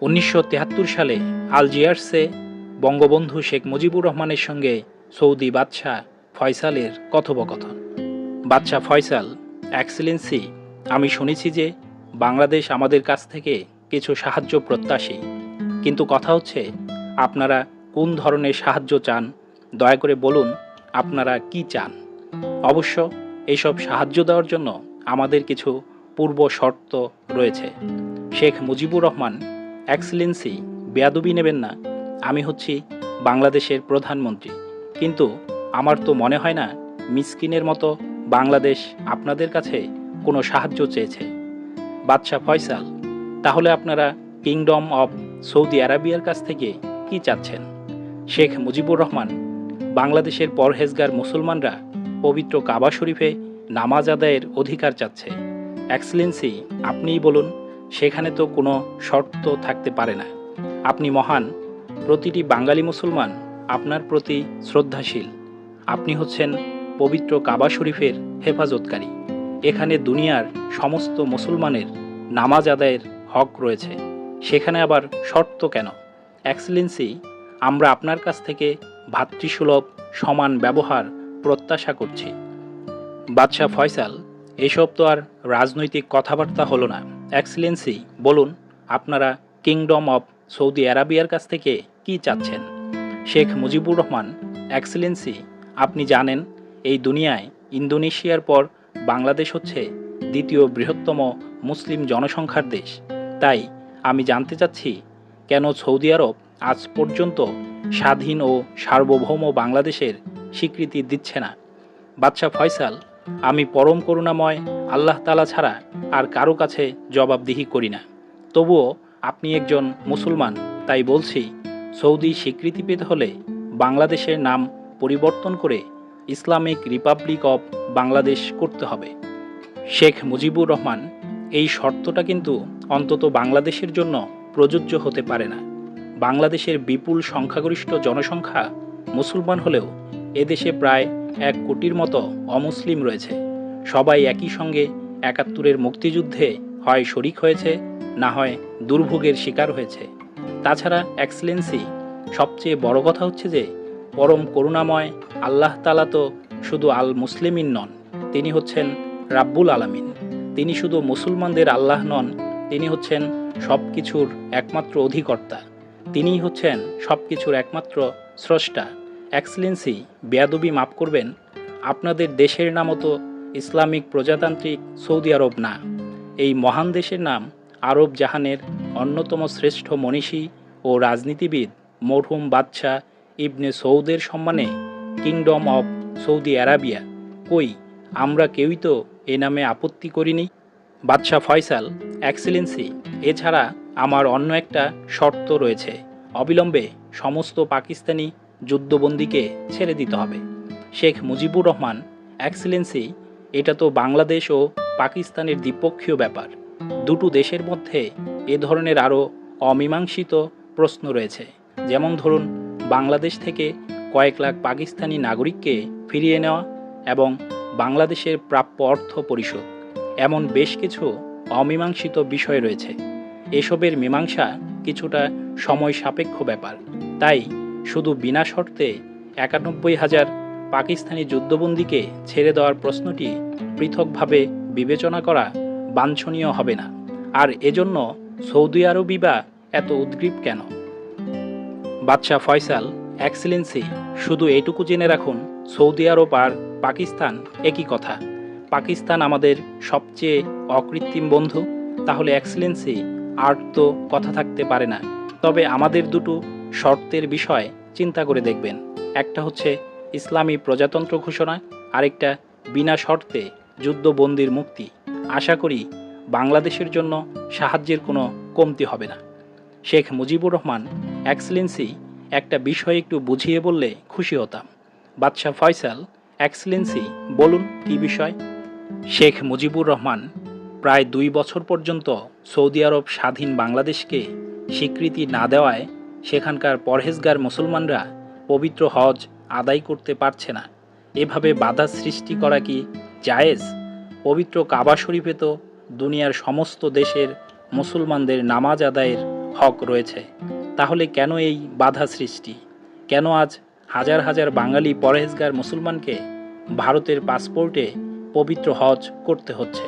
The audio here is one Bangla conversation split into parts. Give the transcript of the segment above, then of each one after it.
1973 সালে আলজিয়ার্সে বঙ্গবন্ধু শেখ মুজিবুর রহমানের সঙ্গে সৌদি বাদশাহ ফয়সালের কথোপকথন। বাদশাহ ফয়সাল, এক্সেলেন্সি, আমি শুনেছি যে বাংলাদেশ আমাদের কাছ থেকে কিছু সাহায্য প্রত্যাশী, কিন্তু কথা হচ্ছে আপনারা কোন ধরনের সাহায্য চান? দয়া করে বলুন আপনারা কি চান। অবশ্য এইসব সাহায্য দেওয়ার জন্য আমাদের কিছু পূর্ব শর্ত রয়েছে। শেখ মুজিবুর রহমান, এক্সেলেন্সি, বেয়াদবি নেবেন না, আমি হচ্ছি বাংলাদেশের প্রধানমন্ত্রী, কিন্তু আমার তো মনে হয় না মিসকিনের মতো বাংলাদেশ আপনাদের কাছে কোনো সাহায্য চেয়েছে। বাদশাহ ফয়সাল, তাহলে আপনারা কিংডম অব সৌদি আরবিয়ার কাছ থেকে কি চাচ্ছেন? শেখ মুজিবুর রহমান, বাংলাদেশের পরহেজগার মুসলমানরা পবিত্র কাবা শরীফে নামাজ আদায়ের অধিকার চাচ্ছে। এক্সেলেন্সি, আপনিই বলুন, সেখানে তো কোনো শর্ত থাকতে পারে না। আপনি মহান, প্রতিটি বাঙালি মুসলমান আপনার প্রতি শ্রদ্ধাশীল। আপনি হচ্ছেন পবিত্র কাবা শরীফের হেফাজতকারী। এখানে দুনিয়ার সমস্ত মুসলমানের নামাজ আদায়ের হক রয়েছে, সেখানে আবার শর্ত কেন? এক্সেলেন্সি, আমরা আপনার কাছ থেকে ভ্রাতৃসুলভ সমান ব্যবহার প্রত্যাশা করছি। বাদশাহ ফয়সাল, এসব তো আর রাজনৈতিক কথাবার্তা হলো না। এক্সেলেন্সি, বলুন আপনারা কিংডম অব সৌদি আরবিয়ার কাছ থেকে কি চাচ্ছেন? শেখ মুজিবুর রহমান, এক্সেলেন্সি, আপনি জানেন এই দুনিয়ায় ইন্দোনেশিয়ার পর বাংলাদেশ হচ্ছে দ্বিতীয় বৃহত্তম মুসলিম জনসংখ্যার দেশ। তাই আমি জানতে চাচ্ছি কেন সৌদি আরব আজ পর্যন্ত স্বাধীন ও সার্বভৌম বাংলাদেশের স্বীকৃতি দিচ্ছে না। বাদশাহ ফয়সাল, আমি পরম করুণাময় আল্লাহ তাআলা ছাড়া আর কারো কাছে জবাবদিহি করি না। তবুও আপনি একজন মুসলমান, তাই বলছি সৌদি স্বীকৃতি পেতে হলে বাংলাদেশের নাম পরিবর্তন করে ইসলামিক রিপাবলিক অব বাংলাদেশ করতে হবে। শেখ মুজিবুর রহমান, এই শর্তটা কিন্তু অন্তত বাংলাদেশের জন্য প্রযোজ্য হতে পারে না। বাংলাদেশের বিপুল সংখ্যাগরিষ্ঠ জনসংখ্যা মুসলমান হলেও এদেশে প্রায় 1 কোটির মতো অমুসলিম রয়েছে। সবাই একই সঙ্গে 71-এর মুক্তিযুদ্ধে হয় শরিক হয়েছে, না হয় দুর্ভোগের শিকার হয়েছে। তাছাড়া এক্সেলেন্সি, সবচেয়ে বড় কথা হচ্ছে যে পরম করুণাময় আল্লাহ তাআলা তো শুধু আল মুসলিমিন নন, তিনি হচ্ছেন রাব্বুল আলামিন। তিনি শুধু মুসলমানদের আল্লাহ নন, তিনি হচ্ছেন সব কিছুর একমাত্র অধিকর্তা। তিনিই হচ্ছেন সব কিছুর একমাত্র স্রষ্টা। এক্সেলেন্সি, বেয়াদবি মাফ করবেন, আপনাদের দেশের নামও তো ইসলামিক প্রজাতান্ত্রিক সৌদি আরব না। এই মহান দেশের নাম আরব জাহানের অন্যতম শ্রেষ্ঠ মনীষী ও রাজনীতিবিদ মরহুম বাদশাহ ইবনে সৌদের সম্মানে কিংডম অব সৌদি আরবিয়া। কই, আমরা কেউই তো এ নামে আপত্তি করিনি। বাদশাহ ফয়সাল, এক্সেলেন্সি, এছাড়া আমার অন্য একটা শর্ত রয়েছে। অবিলম্বে সমস্ত পাকিস্তানি যুদ্ধবন্দীকে ছেড়ে দিতে হবে। শেখ মুজিবুর রহমান, এক্সেলেন্সি, এটা তো বাংলাদেশ ও পাকিস্তানের দ্বিপক্ষীয় ব্যাপার। দুটো দেশের মধ্যে এ ধরনের আরও অমীমাংসিত প্রশ্ন রয়েছে, যেমন ধরুন বাংলাদেশ থেকে কয়েক লাখ পাকিস্তানি নাগরিককে ফিরিয়ে নেওয়া এবং বাংলাদেশের প্রাপ্য অর্থ পরিশোধ। এমন বেশ কিছু অমীমাংসিত বিষয় রয়েছে। এসবের মীমাংসা কিছুটা সময় সাপেক্ষ ব্যাপার। তাই শুধু বিনা শর্তে 91,000 পাকিস্তানি যুদ্ধবন্দীকে ছেড়ে দেওয়ার প্রশ্নটি পৃথকভাবে বিবেচনা করা বাঞ্ছনীয় হবে না। আর এজন্য সৌদি আরবই বা এত উদ্গ্রীব কেন? বাদশাহ ফয়সাল, এক্সেলেন্সি, শুধু এটুকু জেনে রাখুন, সৌদি আরব আর পাকিস্তান একই কথা। পাকিস্তান আমাদের সবচেয়ে অকৃত্রিম বন্ধু। তাহলে এক্সেলেন্সি, আর তো কথা থাকতে পারে না। তবে আমাদের দুটো শর্তের বিষয় চিন্তা করে দেখবেন। একটা হচ্ছে ইসলামী প্রজাতন্ত্র ঘোষণা, আরেকটা বিনা শর্তে যুদ্ধবন্দির মুক্তি। আশা করি বাংলাদেশের জন্য সাহায্যের কোনো কমতি হবে না। শেখ মুজিবুর রহমান, এক্সেলেন্সি, একটা বিষয় একটু বুঝিয়ে বললে খুশি হতাম। বাদশাহ ফয়সাল, এক্সেলেন্সি, বলুন কী বিষয়? শেখ মুজিবুর রহমান, প্রায় 2 বছর পর্যন্ত সৌদি আরব স্বাধীন বাংলাদেশকে স্বীকৃতি না দেওয়ায় সেখানকার পরহেজগার মুসলমানরা পবিত্র হজ আদায় করতে পারছে না। এভাবে বাধা সৃষ্টি করা কি জায়েজ? পবিত্র কাবা শরীফে তো দুনিয়ার সমস্ত দেশের মুসলমানদের নামাজ আদায়ের হক রয়েছে। তাহলে কেন এই বাধা সৃষ্টি? কেন আজ হাজার হাজার বাঙালি পরহেজগার মুসলমানকে ভারতের পাসপোর্টে পবিত্র হজ করতে হচ্ছে?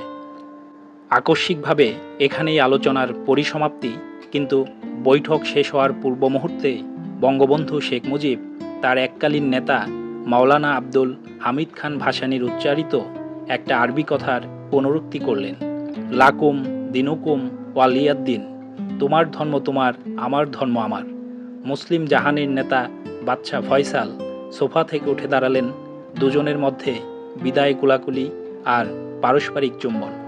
আকস্মিকভাবে এখানেই আলোচনার পরিসমাপ্তি, কিন্তু বৈঠক শেষ হওয়ার পূর্ব মুহূর্তে বঙ্গবন্ধু শেখ মুজিব তার এককালীন নেতা মাওলানা আব্দুল হামিদ খান ভাসানীর উচ্চারিত একটা আরবি কথার পুনরুক্তি করলেন, লাকুম দিনুকুম ওয়ালিয়াদ্দিন, তোমার ধর্ম তোমার, আমার ধর্ম আমার। মুসলিম জাহানের নেতা বাদশাহ ফয়সাল সোফা থেকে উঠে দাঁড়ালেন। দুজনের মধ্যে বিদায় কুলাকুলি আর পারস্পরিক চুম্বন।